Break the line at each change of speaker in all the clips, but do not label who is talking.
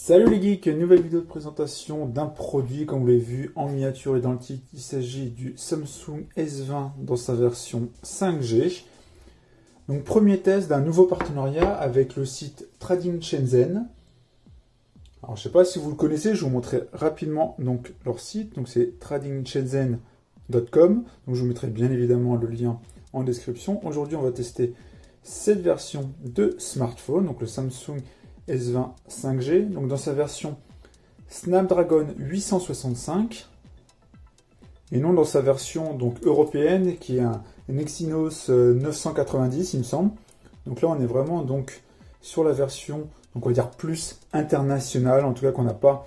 Salut les geeks, nouvelle vidéo de présentation d'un produit, comme vous l'avez vu en miniature et dans le titre, il s'agit du Samsung S20 dans sa version 5G. Donc premier test d'un nouveau partenariat avec le site Trading Shenzhen. Alors je ne sais pas si vous le connaissez, je vous montrerai rapidement donc leur site, donc c'est tradingshenzhen.com, donc je vous mettrai bien évidemment le lien en description. Aujourd'hui on va tester cette version de smartphone, donc le Samsung S20 5G, donc dans sa version Snapdragon 865 et non dans sa version donc européenne qui est un Exynos 990 il me semble. Donc là on est vraiment donc sur la version donc on va dire plus internationale, en tout cas qu'on n'a pas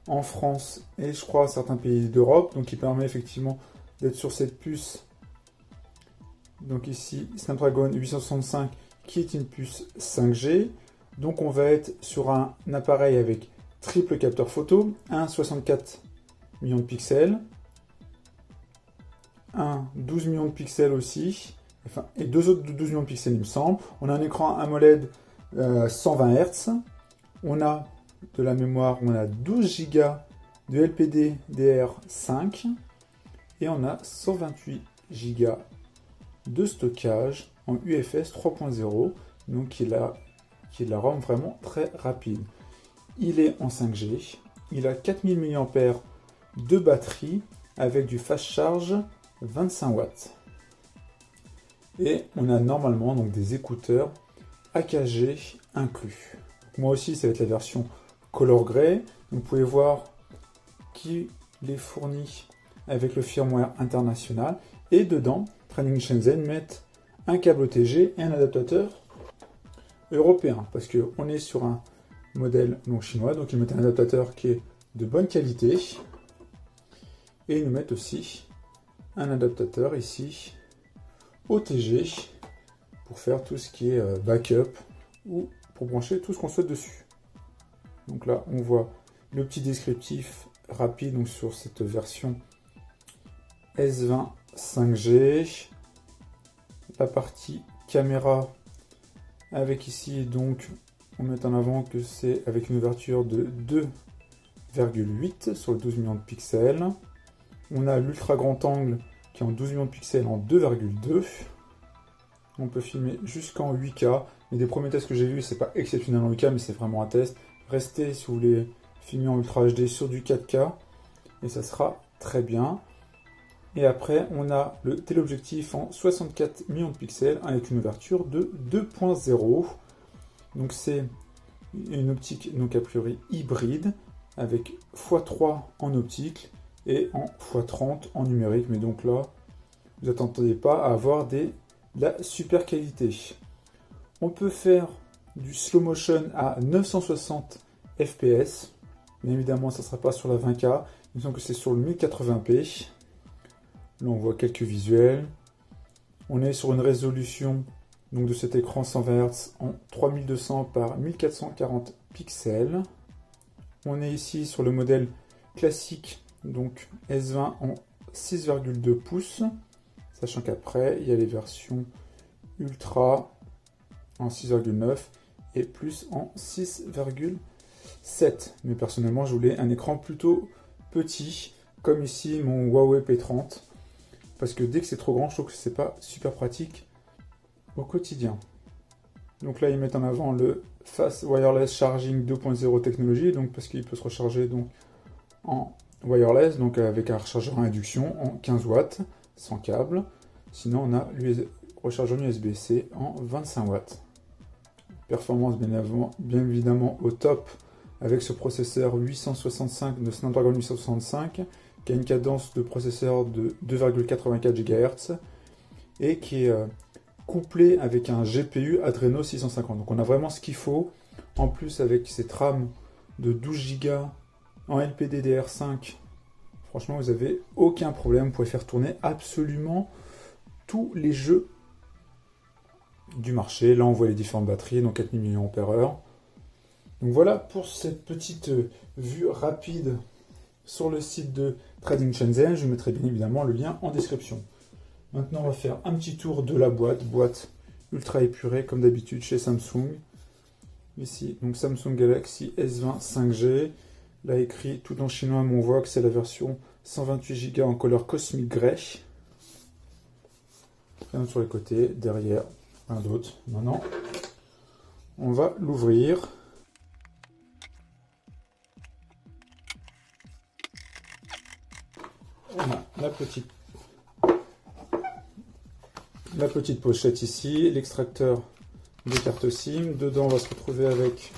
en France et je crois certains pays d'Europe, donc qui permet effectivement d'être sur cette puce. Donc ici Snapdragon 865 qui est une puce 5G. Donc on va être sur un appareil avec triple capteur photo, un 64 millions de pixels, un 12 millions de pixels aussi, enfin, et deux autres de 12 millions de pixels il me semble. On a un écran AMOLED 120 Hz, on a de la mémoire, on a 12 Go de LPDDR5 et on a 128 Go de stockage en UFS 3.0, donc qui est de la ROM vraiment très rapide. Il est en 5G, il a 4000 mAh de batterie avec du fast charge 25 watts. Et on a normalement donc des écouteurs AKG inclus. Moi aussi, ça va être la version Color Grey. Vous pouvez voir qu'il est fourni avec le firmware international. Et dedans, Trading Shenzhen met un câble OTG et un adaptateur européen, parce qu'on est sur un modèle non chinois, donc ils mettent un adaptateur qui est de bonne qualité, et ils nous mettent aussi un adaptateur ici OTG pour faire tout ce qui est backup ou pour brancher tout ce qu'on souhaite dessus. Donc là on voit le petit descriptif rapide donc sur cette version S20 5G, la partie caméra avec ici donc on met en avant que c'est avec une ouverture de 2,8 sur le 12 millions de pixels. On a l'ultra grand angle qui est en 12 millions de pixels en 2,2. On peut filmer jusqu'en 8K. Mais des premiers tests que j'ai vus, c'est pas exceptionnel en 8K, mais c'est vraiment un test. Restez si vous voulez filmer en Ultra HD sur du 4K et ça sera très bien. Et après, on a le téléobjectif en 64 millions de pixels avec une ouverture de 2.0. Donc c'est une optique donc a priori hybride avec x3 en optique et en x30 en numérique. Mais donc là, vous n'attendez pas à avoir de la super qualité. On peut faire du slow motion à 960 fps. Bien évidemment, ça ne sera pas sur la 20K. Il me semble que c'est sur le 1080p. Là, on voit quelques visuels. On est sur une résolution donc, de cet écran 120 Hz en 3200 par 1440 pixels. On est ici sur le modèle classique, donc S20 en 6,2 pouces. Sachant qu'après, il y a les versions Ultra en 6,9 et plus en 6,7. Mais personnellement, je voulais un écran plutôt petit, comme ici mon Huawei P30. Parce que dès que c'est trop grand, je trouve que c'est pas super pratique au quotidien. Donc là, ils mettent en avant le Fast Wireless Charging 2.0 technologie, donc parce qu'il peut se recharger donc en wireless, donc avec un rechargeur à induction en 15 watts, sans câble. Sinon, on a le rechargeur USB-C en 25 watts. Performance bien évidemment au top avec ce processeur 865 de Snapdragon 865 qui a une cadence de processeur de 2,84 GHz et qui est couplé avec un GPU Adreno 650. Donc on a vraiment ce qu'il faut. En plus avec cette RAM de 12 Go en LPDDR5, franchement vous n'avez aucun problème. Vous pouvez faire tourner absolument tous les jeux du marché. Là on voit les différentes batteries, donc 4000 mAh. Donc voilà pour cette petite vue rapide sur le site de Trading Shenzhen. Je mettrai bien évidemment le lien en description. Maintenant, on va faire un petit tour de la boîte ultra épurée comme d'habitude chez Samsung. Ici, donc Samsung Galaxy S20 5G. Là écrit tout en chinois, mais on voit que c'est la version 128 Go en couleur cosmique grey. Rien sur les côtés, derrière, un d'autre. Maintenant, on va l'ouvrir. On a la petite pochette ici, l'extracteur de carte SIM. Dedans, on va se retrouver avec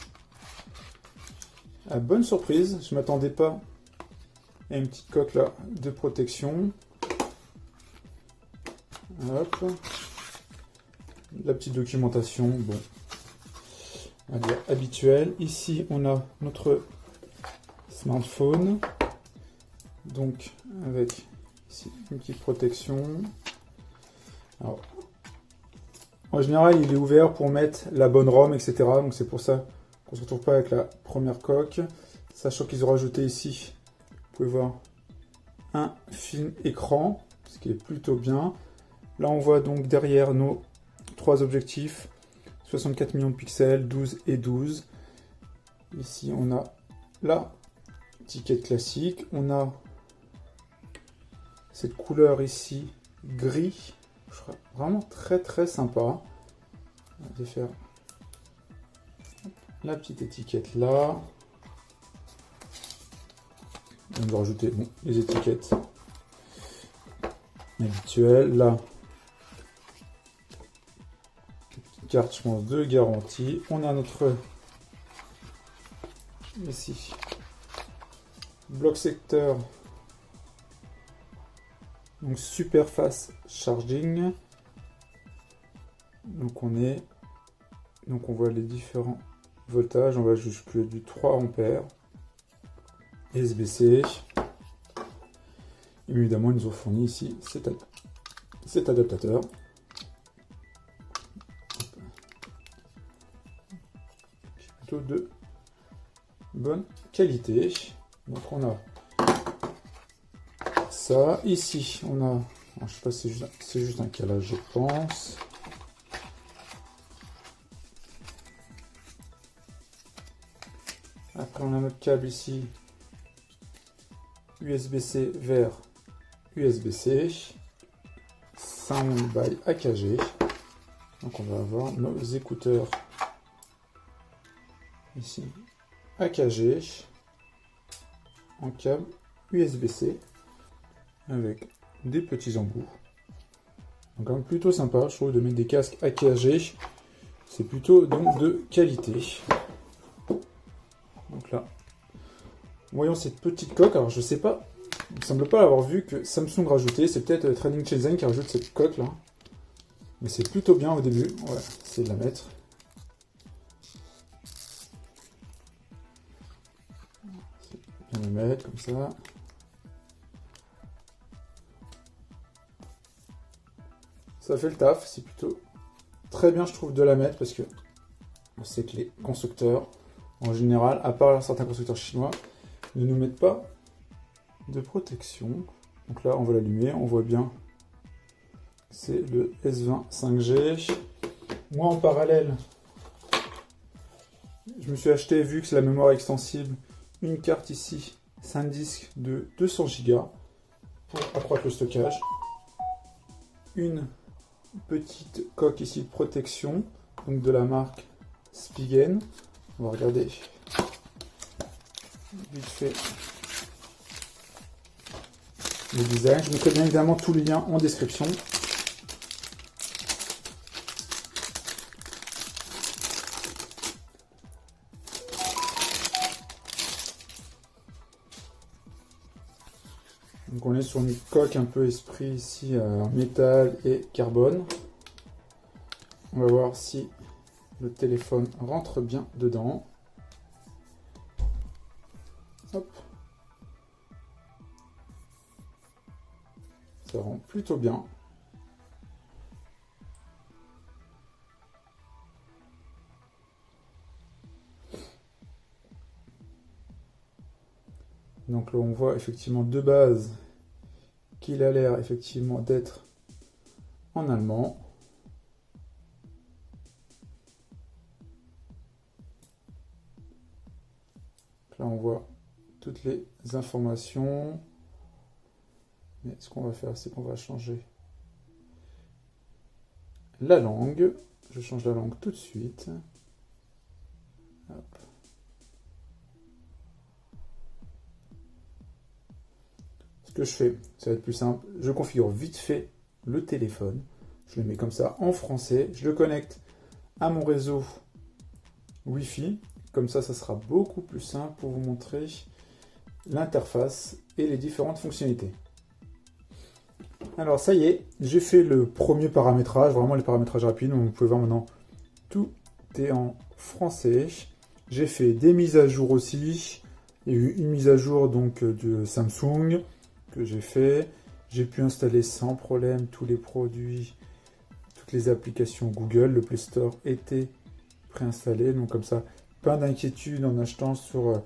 la bonne surprise. Je ne m'attendais pas à une petite coque là de protection. Hop. La petite documentation, bon, on va dire habituelle. Ici, on a notre smartphone. Donc, avec ici une petite protection. Alors, en général, il est ouvert pour mettre la bonne ROM, etc. Donc, c'est pour ça qu'on ne se retrouve pas avec la première coque. Sachant qu'ils ont rajouté ici, vous pouvez voir, un film écran, ce qui est plutôt bien. Là, on voit donc derrière nos trois objectifs, 64 millions de pixels, 12 et 12. Ici, on a la étiquette classique. On a cette couleur ici, gris, vraiment très très sympa. On va défaire la petite étiquette là. On va rajouter bon, les étiquettes habituelles. Là, carte, je pense, de garantie. On a notre ici bloc secteur. Donc super fast charging. Donc on voit les différents voltages. On va jusqu'à du 3 ampères. USB-C. Évidemment, ils nous ont fourni ici cet adaptateur. Plutôt de bonne qualité. Donc on a ça. Ici, on a, je sais pas si c'est juste un calage, je pense. Après, on a notre câble ici, USB-C vers USB-C, Sound by AKG. Donc, on va avoir nos écouteurs ici, AKG, en câble USB-C. Avec des petits embouts. Donc quand même plutôt sympa, je trouve, de mettre des casques AKG. C'est plutôt donc de qualité. Donc là, voyons cette petite coque. Alors je sais pas, il ne semble pas avoir vu que Samsung rajoutait. C'est peut-être Trading Shenzhen qui rajoute cette coque là. Mais c'est plutôt bien au début. On va essayer de la mettre. Bien la mettre comme ça. Ça fait le taf, c'est plutôt très bien, je trouve, de la mettre parce que on sait que les constructeurs, en général, à part certains constructeurs chinois, ne nous mettent pas de protection. Donc là, on va l'allumer, on voit bien, c'est le S20 5G. Moi, en parallèle, je me suis acheté, vu que c'est la mémoire extensible, une carte ici, SanDisk de 200 Go pour accroître le stockage. Une petite coque ici de protection, donc de la marque Spigen. On va regarder vite fait le design. Je mettrai bien évidemment tous les liens en description. Donc on est sur une coque un peu esprit ici, métal et carbone. On va voir si le téléphone rentre bien dedans. Hop. Ça rentre plutôt bien. Donc là on voit effectivement de base qu'il a l'air effectivement d'être en allemand. Là, on voit toutes les informations. Mais ce qu'on va faire, c'est qu'on va changer la langue. Je change la langue tout de suite. Hop. Ce que je fais, ça va être plus simple. Je configure vite fait le téléphone. Je le mets comme ça en français. Je le connecte à mon réseau Wi-Fi. Comme ça sera beaucoup plus simple pour vous montrer l'interface et les différentes fonctionnalités. Alors ça y est, j'ai fait le premier paramétrage, vraiment les paramétrages rapides. Donc vous pouvez voir maintenant, tout est en français. J'ai fait des mises à jour aussi. Il y a eu une mise à jour donc de Samsung que j'ai fait. J'ai pu installer sans problème tous les produits, toutes les applications Google. Le Play Store était préinstallé, donc comme ça, pas d'inquiétude en achetant sur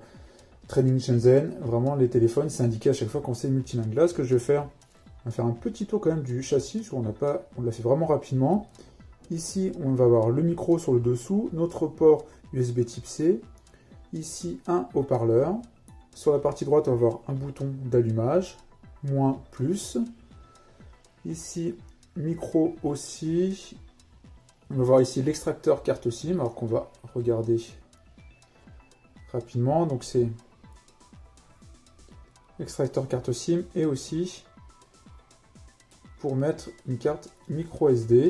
Trading Shenzhen. Vraiment, les téléphones, c'est indiqué à chaque fois qu'on c'est multilingue. Là, ce que je vais faire, on va faire un petit tour quand même du châssis. On l'a fait vraiment rapidement. Ici, on va avoir le micro sur le dessous, notre port USB type C. Ici, un haut-parleur. Sur la partie droite, on va avoir un bouton d'allumage, moins, plus. Ici, micro aussi. On va voir ici l'extracteur carte SIM, alors qu'on va regarder rapidement. Donc c'est extracteur carte SIM et aussi pour mettre une carte micro SD.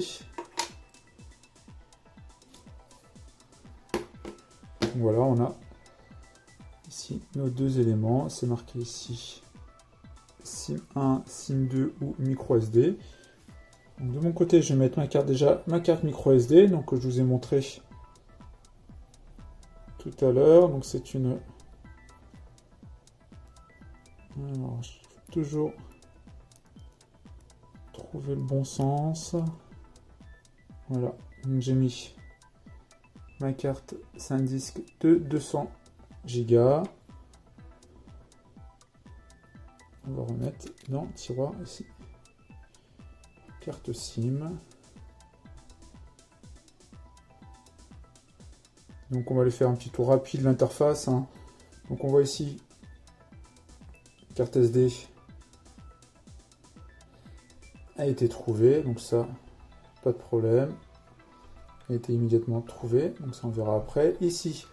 Voilà, on a ici nos deux éléments. C'est marqué ici SIM 1, SIM 2 ou micro SD. Donc de mon côté, je vais mettre ma carte micro SD, donc que je vous ai montré tout à l'heure. Donc c'est une... Alors, je vais toujours trouver le bon sens. Voilà, donc j'ai mis ma carte SanDisk de 200 Go. On va remettre dans le tiroir ici. Carte SIM. Donc on va aller faire un petit tour rapide de l'interface. Donc on voit ici carte SD a été trouvée. Donc ça, pas de problème. A été immédiatement trouvée. Donc ça on verra après. Ici,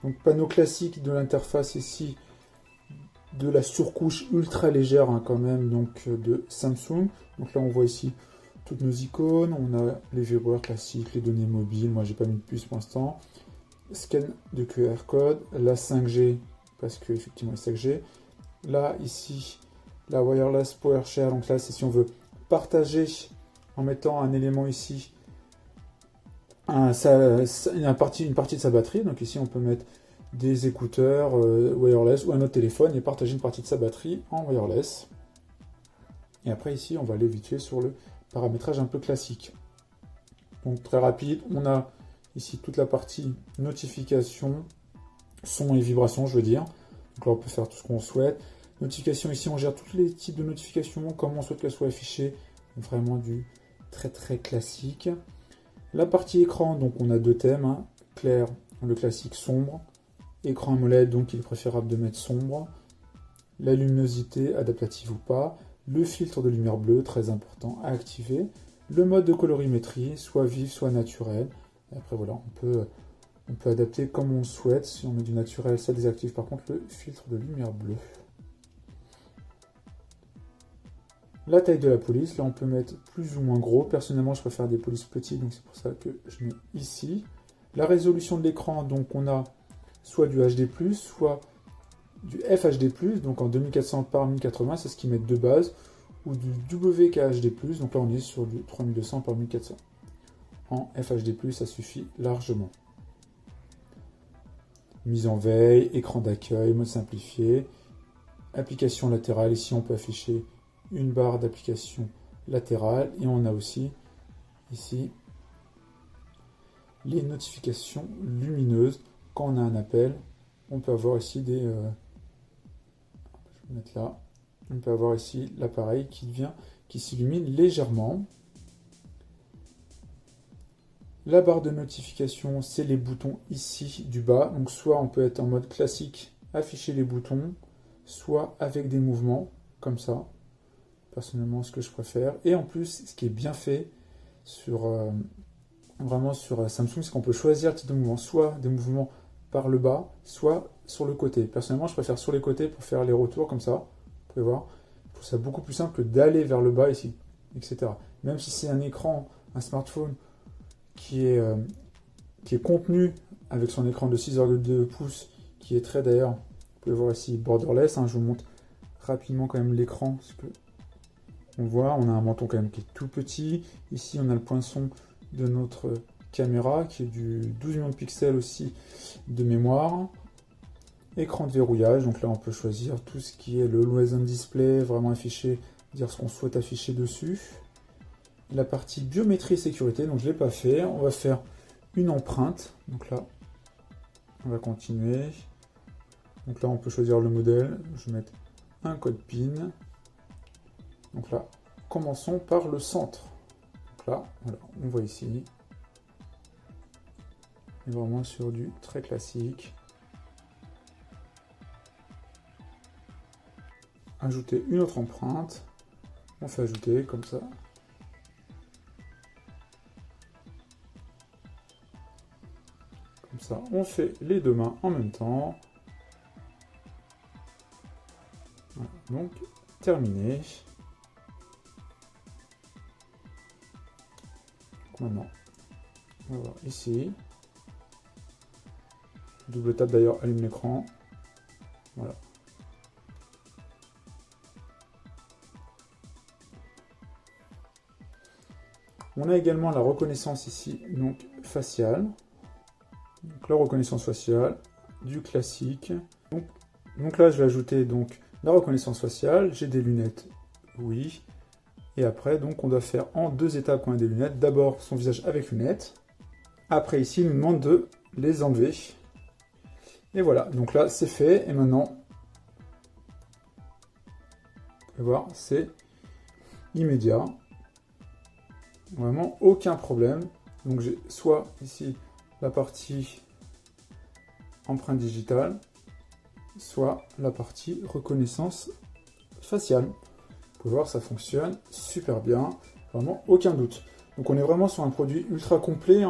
donc panneau classique de l'interface ici. De la surcouche ultra légère quand même, donc de Samsung. Donc là on voit ici toutes nos icônes, on a les vibreurs classiques, les données mobiles, moi j'ai pas mis de puce pour l'instant, scan de QR code, la 5G, parce que effectivement la 5G, là ici la wireless power share, donc là c'est si on veut partager en mettant un élément ici, une partie de sa batterie, donc ici on peut mettre des écouteurs wireless ou un autre téléphone et partager une partie de sa batterie en wireless. Et après ici, on va aller vite fait sur le paramétrage un peu classique. Donc très rapide, on a ici toute la partie notification, son et vibration, je veux dire. Donc là, on peut faire tout ce qu'on souhaite. Notification, ici, on gère tous les types de notifications, comment on souhaite qu'elles soient affichées. Vraiment du très très classique. La partie écran, donc on a deux thèmes, clair, le classique sombre. Écran AMOLED, donc il est préférable de mettre sombre. La luminosité, adaptative ou pas. Le filtre de lumière bleue, très important à activer. Le mode de colorimétrie, soit vif, soit naturel. Et après voilà, on peut adapter comme on souhaite. Si on met du naturel, ça désactive par contre le filtre de lumière bleue. La taille de la police, là on peut mettre plus ou moins gros. Personnellement, je préfère des polices petites, donc c'est pour ça que je mets ici. La résolution de l'écran, donc on a soit du HD+, soit du FHD+, donc en 2400 par 1080, c'est ce qu'ils mettent de base, ou du WKHD+, donc là on est sur du 3200 par 1400. En FHD+, ça suffit largement. Mise en veille, écran d'accueil, mode simplifié, application latérale, ici on peut afficher une barre d'application latérale, et on a aussi ici les notifications lumineuses. Quand on a un appel, on peut avoir ici des... je vais mettre là. On peut avoir ici l'appareil qui s'illumine légèrement. La barre de notification, c'est les boutons ici du bas. Donc soit on peut être en mode classique afficher les boutons, soit avec des mouvements, comme ça. Personnellement, ce que je préfère. Et en plus, ce qui est bien fait vraiment sur Samsung, c'est qu'on peut choisir le type de mouvement, soit des mouvements par le bas, soit sur le côté. Personnellement, je préfère sur les côtés pour faire les retours comme ça. Vous pouvez voir. Je trouve ça beaucoup plus simple que d'aller vers le bas ici, etc. Même si c'est un écran, un smartphone qui est contenu avec son écran de 6,2 pouces, qui est très d'ailleurs, vous pouvez voir ici, borderless. Je vous montre rapidement quand même l'écran, parce que on voit, on a un menton quand même qui est tout petit. Ici, on a le poinçon de notre caméra qui est du 12 millions de pixels aussi de mémoire. Écran de verrouillage, donc là on peut choisir tout ce qui est le Always On Display, vraiment afficher, dire ce qu'on souhaite afficher dessus. La partie biométrie et sécurité, donc je ne l'ai pas fait. On va faire une empreinte. Donc là, on va continuer. Donc là, on peut choisir le modèle. Je vais mettre un code PIN. Donc là, commençons par le centre. Donc là, voilà, on voit ici. On est vraiment sur du très classique. Ajouter une autre empreinte. On fait ajouter comme ça. Comme ça, on fait les deux mains en même temps. Voilà, donc, terminé. Maintenant, on va voir ici. Double tape d'ailleurs allume l'écran. Voilà. On a également la reconnaissance ici, donc faciale. Donc la reconnaissance faciale, du classique. Donc là, je vais ajouter donc la reconnaissance faciale. J'ai des lunettes, oui. Et après, donc, on doit faire en deux étapes quand on a des lunettes. D'abord, son visage avec lunettes. Après, ici, il nous demande de les enlever. Et voilà, donc là, c'est fait. Et maintenant, vous pouvez voir, c'est immédiat. Vraiment, aucun problème. Donc, j'ai soit ici la partie empreinte digitale, soit la partie reconnaissance faciale. Vous pouvez voir, ça fonctionne super bien, vraiment aucun doute. Donc on est vraiment sur un produit ultra complet,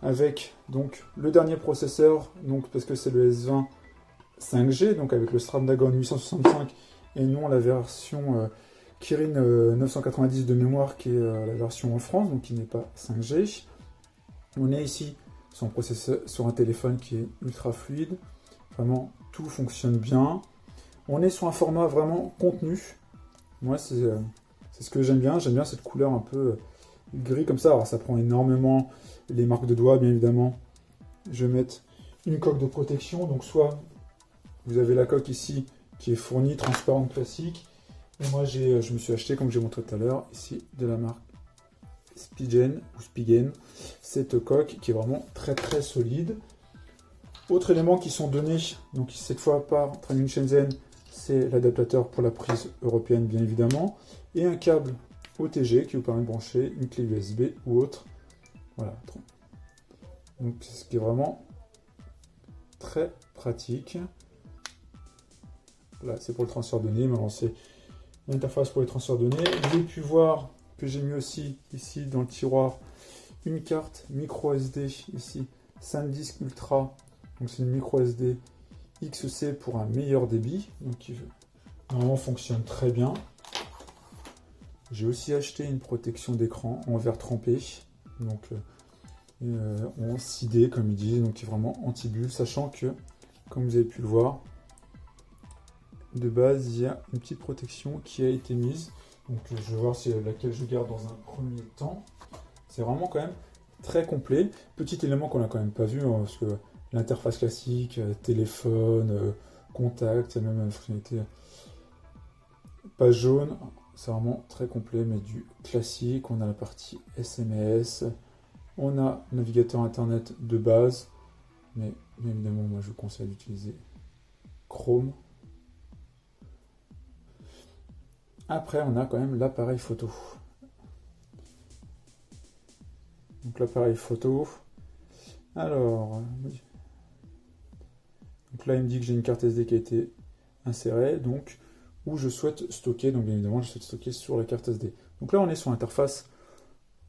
avec donc le dernier processeur, donc parce que c'est le S20 5G, donc avec le Snapdragon 865 et non la version Kirin 990 de mémoire qui est la version en France, donc qui n'est pas 5G. On est ici sur un processeur, sur un téléphone qui est ultra fluide, vraiment tout fonctionne bien. On est sur un format vraiment contenu. Moi, c'est ce que j'aime bien cette couleur un peu gris comme ça. Alors, ça prend énormément les marques de doigts, bien évidemment. Je vais mettre une coque de protection. Donc, soit vous avez la coque ici qui est fournie, transparente, classique. Et moi, je me suis acheté, comme j'ai montré tout à l'heure, ici, de la marque Spigen ou Spigen. Cette coque qui est vraiment très, très solide. Autres éléments qui sont donnés, donc cette fois par Training Shenzhen, c'est l'adaptateur pour la prise européenne, bien évidemment, et un câble OTG qui vous permet de brancher une clé USB ou autre. Voilà. Donc, c'est ce qui est vraiment très pratique. Là, c'est pour le transfert de données. Maintenant, c'est l'interface pour les transferts de données. J'ai pu voir que j'ai mis aussi ici dans le tiroir une carte micro SD ici, SanDisk Ultra. Donc, c'est une micro SD XC pour un meilleur débit, donc qui normalement fonctionne très bien. J'ai aussi acheté une protection d'écran en verre trempé, donc en 6D comme ils disent, donc qui est vraiment anti-bulle, sachant que, comme vous avez pu le voir, de base il y a une petite protection qui a été mise, donc je vais voir si laquelle je garde dans un premier temps. C'est vraiment quand même très complet. Petit élément qu'on n'a quand même pas vu, parce que l'interface classique, téléphone, contact, il y a même une fonctionnalité page jaune, c'est vraiment très complet, mais du classique. On a la partie SMS, on a navigateur internet de base, mais bien évidemment, moi je vous conseille d'utiliser Chrome. Après, on a quand même l'appareil photo. Donc l'appareil photo, alors... Donc là, il me dit que j'ai une carte SD qui a été insérée, donc où je souhaite stocker. Donc bien évidemment, je souhaite stocker sur la carte SD. Donc là, on est sur l'interface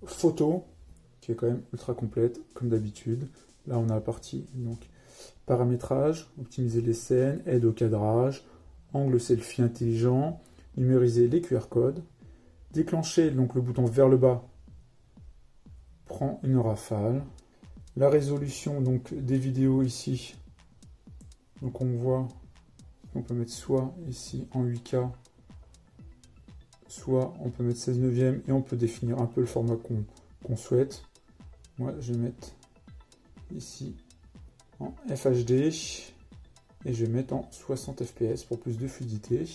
photo, qui est quand même ultra complète, comme d'habitude. Là, on a la partie donc paramétrage, optimiser les scènes, aide au cadrage, angle selfie intelligent, numériser les QR codes, déclencher donc le bouton vers le bas prend une rafale. La résolution donc des vidéos ici, donc on voit, on peut mettre soit ici en 8K, soit on peut mettre 16 neuvième et on peut définir un peu le format qu'on souhaite. Moi je vais mettre ici en FHD et je vais mettre en 60 fps pour plus de fluidité.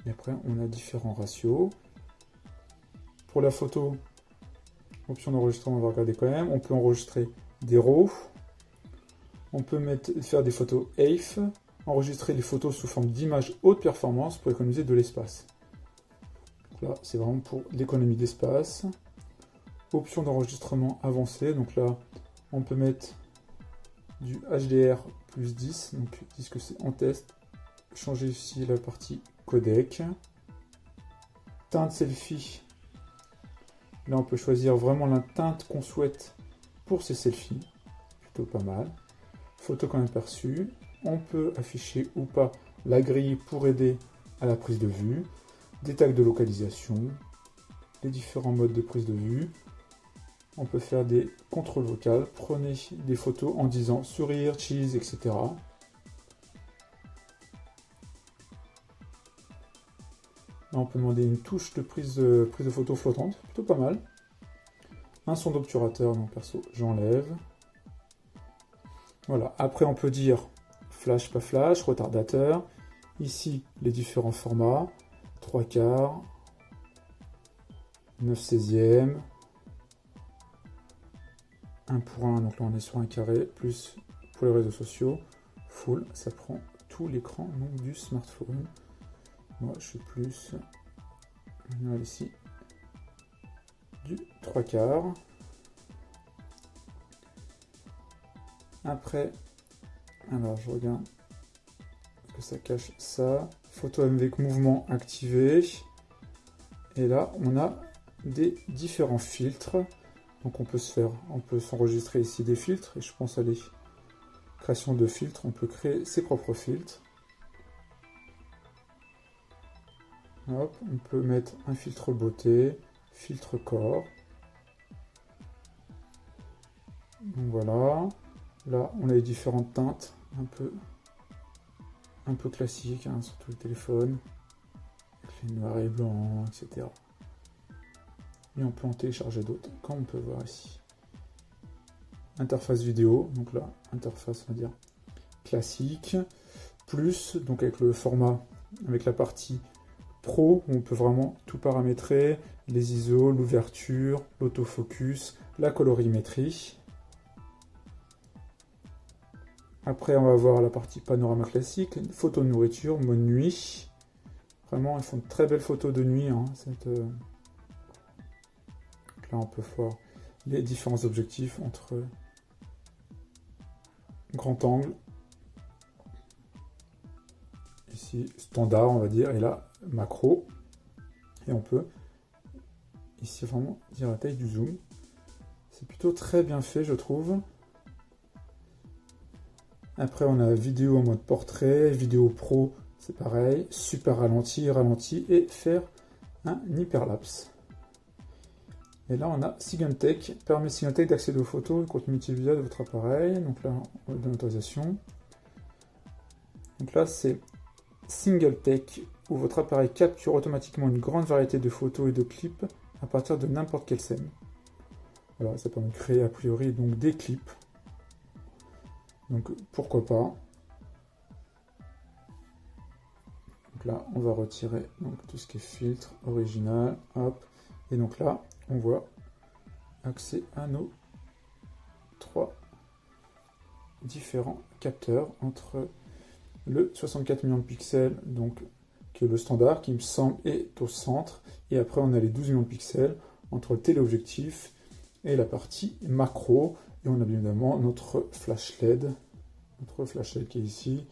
Et après on a différents ratios. Pour la photo, option d'enregistrement, on va regarder quand même. On peut enregistrer des RAW. On peut faire des photos AIF, enregistrer les photos sous forme d'images haute performance pour économiser de l'espace. Là, c'est vraiment pour l'économie d'espace. Option d'enregistrement avancée. Donc là, on peut mettre du HDR plus 10. Donc, ils disent que c'est en test. Changer ici la partie codec. Teinte selfie. Là, on peut choisir vraiment la teinte qu'on souhaite pour ces selfies. Plutôt pas mal. Photo quand même perçue. On peut afficher ou pas la grille pour aider à la prise de vue. Des tags de localisation. Les différents modes de prise de vue. On peut faire des contrôles vocaux. Prenez des photos en disant sourire, cheese, etc. Là, on peut demander une touche de prise de photo flottante. Plutôt pas mal. Un son d'obturateur, donc perso, j'enlève. Voilà. Après, on peut dire flash, pas flash, retardateur. Ici, les différents formats. 3/4, 9/16, 1 pour 1, donc là on est sur un carré, plus pour les réseaux sociaux, full, ça prend tout l'écran du smartphone. Moi je suis plus, ici, du 3/4. Après, alors je regarde ce que ça cache ça. Photo avec mouvement activé. Et là, on a des différents filtres. Donc on peut s'enregistrer ici des filtres. Et je pense à les création de filtres. On peut créer ses propres filtres. Hop, on peut mettre un filtre beauté, filtre corps. Donc voilà. Là, on a les différentes teintes, un peu classiques, hein, sur tout le téléphone. Avec les noirs et blancs, etc. Et on peut en télécharger d'autres, comme on peut voir ici. Interface vidéo, donc là, interface, on va dire, classique. Plus, donc avec le format, avec la partie Pro, où on peut vraiment tout paramétrer, les ISO, l'ouverture, l'autofocus, la colorimétrie. Après, on va voir la partie panorama classique, photo de nourriture, mode nuit. Vraiment, ils font de très belles photos de nuit. Hein, là, on peut voir les différents objectifs entre grand angle, ici standard, on va dire, et là, macro. Et on peut ici vraiment dire la taille du zoom. C'est plutôt très bien fait, je trouve. Après, on a vidéo en mode portrait, vidéo pro, c'est pareil, super ralenti, ralenti, et faire un hyperlapse. Et là, on a SignalTech, permet SignalTech d'accéder aux photos et contenu multivisuel de votre appareil. Donc là, on donne l'autorisation. Donc là, c'est SignalTech, où votre appareil capture automatiquement une grande variété de photos et de clips à partir de n'importe quelle scène. Voilà, ça permet de créer a priori donc des clips. Donc pourquoi pas. Donc là, on va retirer donc, tout ce qui est filtre, original, hop. Et donc là, on voit accès à nos 3 différents capteurs entre le 64 millions de pixels, donc qui est le standard, qui me semble est au centre. Et après, on a les 12 millions de pixels entre le téléobjectif et la partie macro. Et on a bien évidemment notre flash LED notre flashlight qui est ici.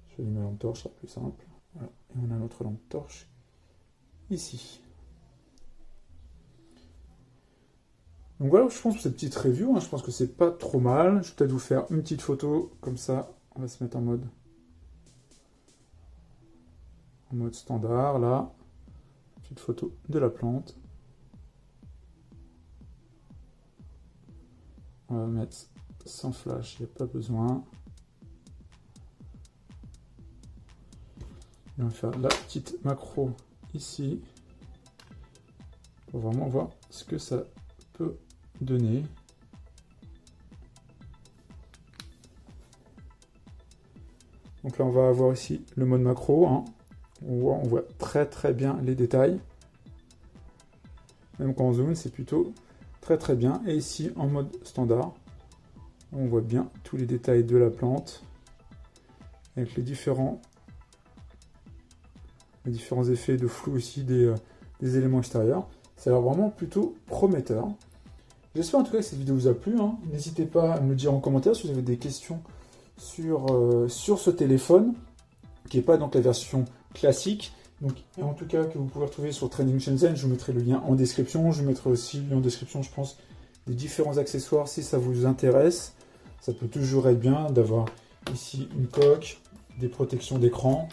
Je vais lui mettre la lampe torche, ça sera plus simple. Voilà. Et on a notre lampe torche ici. Donc voilà, je pense que cette petite review, je pense que c'est pas trop mal. Je vais peut-être vous faire une petite photo, comme ça, on va se mettre en mode standard, là. Petite photo de la plante. On va mettre sans flash, il n'y a pas besoin. Et on va faire la petite macro ici, pour vraiment voir ce que ça peut donner. Donc là on va avoir ici le mode macro, on voit très bien les détails. Même quand on zoome, c'est plutôt très bien. Et ici en mode standard, on voit bien tous les détails de la plante avec les différents effets de flou aussi des éléments extérieurs. Ça a l'air vraiment plutôt prometteur. J'espère en tout cas que cette vidéo vous a plu. N'hésitez pas à me le dire en commentaire si vous avez des questions sur ce téléphone, qui n'est pas donc la version classique. Donc, et en tout cas que vous pouvez retrouver sur Training Shenzhen. Je vous mettrai le lien en description. Je mettrai aussi le lien en description, je pense, des différents accessoires si ça vous intéresse. Ça peut toujours être bien d'avoir ici une coque, des protections d'écran.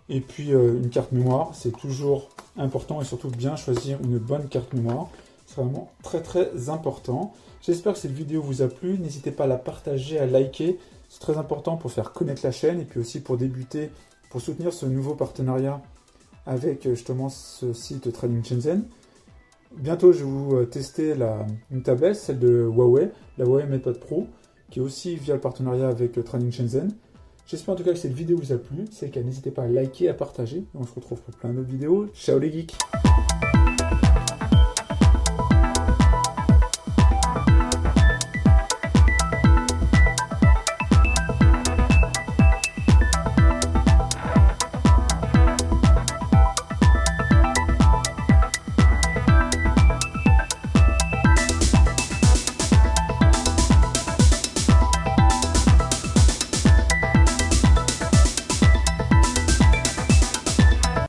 Et puis une carte mémoire, c'est toujours important et surtout bien choisir une bonne carte mémoire. C'est vraiment très important. J'espère que cette vidéo vous a plu. N'hésitez pas à la partager, à liker. C'est très important pour faire connaître la chaîne et puis aussi pour débuter, pour soutenir ce nouveau partenariat avec justement ce site Training Shenzhen. Bientôt, je vais vous tester une tablette, celle de Huawei, la Huawei MatePad Pro, qui est aussi via le partenariat avec Training Shenzhen. J'espère en tout cas que cette vidéo vous a plu. C'est le cas, n'hésitez pas à liker, à partager. On se retrouve pour plein d'autres vidéos. Ciao les geeks!